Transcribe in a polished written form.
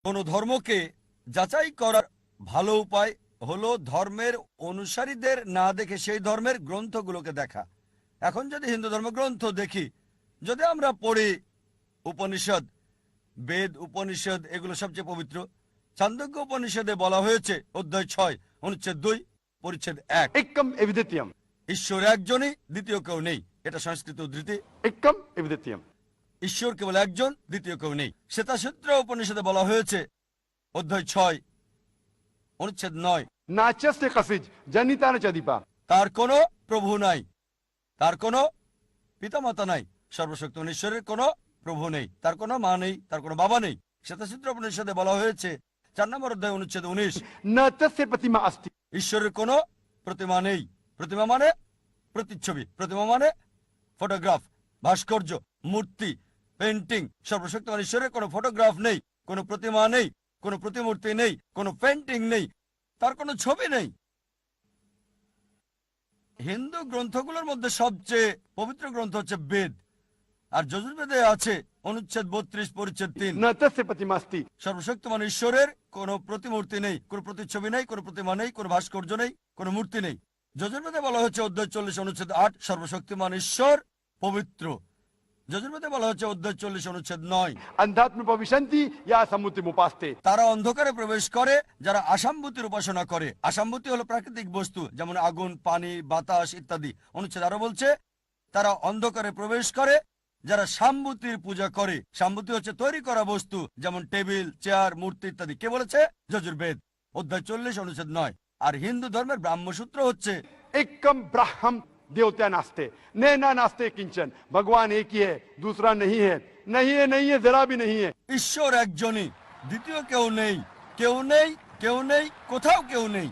কোন ধর্মকে যাচাই করার ভালো উপায় হলো ধর্মের অনুসারীদের না দেখে সেই ধর্মের গ্রন্থগুলোকে দেখা। এখন যদি হিন্দু ধর্ম গ্রন্থ দেখি, যদি আমরা পড়ি উপনিষদ, বেদ উপনিষদ এগুলো সবচেয়ে পবিত্র। ছান্দোগ্য উপনিষদে বলা হয়েছে অধ্যায় 6 অনুচ্ছেদ 2 পরিচ্ছেদ 1, एकम एविदित्यम, ঈশ্বর একজনই, দ্বিতীয় কেউ নেই। এটা সংস্কৃত উদ্ধৃতি। एकम एविदित्यम। ঈশ্বর কেবল একজন, দ্বিতীয় কেউ নেই। শ্বেতাসূত্র উপনিষদে বলা হয়েছে অধ্যায় 6 অনুচ্ছেদ 9, नाचस्य कसिज जनिता न चदीपा। তার কোনো প্রভু নাই, তার কোনো পিতামাতা নাই। সর্বশক্তিমান ঈশ্বরের কোনো প্রভু নেই, তার কোনো মা নেই, তার কোনো বাবা নেই। শ্বেতাসূত্র উপনিষদে বলা হয়েছে 4 নম্বর অধ্যায় অনুচ্ছেদ 19, न तस्य प्रतिमा अस्ति। ঈশ্বরের কোনো প্রতিমা নেই। প্রতিমা মানে প্রতিচ্ছবি, প্রতিমা মানে ফটোগ্রাফ, ভাস্কর্য, মূর্তি, পেন্টিং। সর্বশক্তিমান ঈশ্বরের কোনো ফটোগ্রাফ নেই, কোনো প্রতিমা নেই, কোনো প্রতিমূর্তি নেই, কোনো পেন্টিং নেই, তার কোনো ছবি নেই। হিন্দু গ্রন্থগুলোর মধ্যে সবচেয়ে পবিত্র গ্রন্থ হচ্ছে বেদ, আর যজুর্বেদে আছে অনুচ্ছেদ 32 পরিচ্ছেদ 3, न तस्य प्रतिमा अस्ति। সর্বশক্তিমান ঈশ্বরের কোনো প্রতিমূর্তি নেই, কোনো প্রতিচ্ছবি নেই, কোনো প্রতিমা নেই, কোনো ভাস্কর্য নেই, কোনো মূর্তি নেই। যজুর্বেদে বলা হচ্ছে অধ্যায় 40 অনুচ্ছেদ 8 সর্বশক্তিমান ঈশ্বর পবিত্র। যজুর্বেদে বলা হচ্ছে অধ্যায় 40 অনুচ্ছেদ 9 अंधात्म प्रविशन्ति या समुतिमुपास्ते। তারা অন্ধকারে প্রবেশ করে যারা আসাম্ভূতির উপাসনা করে। আসাম্ভূতি হলো প্রাকৃতিক বস্তু, যেমন আগুন, পানি, বাতাস ইত্যাদি। অনুচ্ছেদ আরো বলছে তারা অন্ধকারে প্রবেশ করে যারা সাম্ভূতির পূজা করে। সাম্ভূতি হচ্ছে তৈরি করা বস্তু, যেমন টেবিল, চেয়ার, মূর্তি ইত্যাদি। কে বলেছে? যজুর্বেদ অধ্যায় 40 অনুচ্ছেদ 9। আর হিন্দু ধর্মের ব্রাহ্মসূত্র হচ্ছে एकम ब्राह्मण देवता नास्ते, नैना नास्ते किंचन। भगवान एक ही है, दूसरा नहीं है, नहीं है, नहीं है, जरा भी नहीं है। ঈশ্বর একজনই, দ্বিতীয় কেউ নেই, কেউ নেই, কেউ নেই, কোথাও কেউ নেই।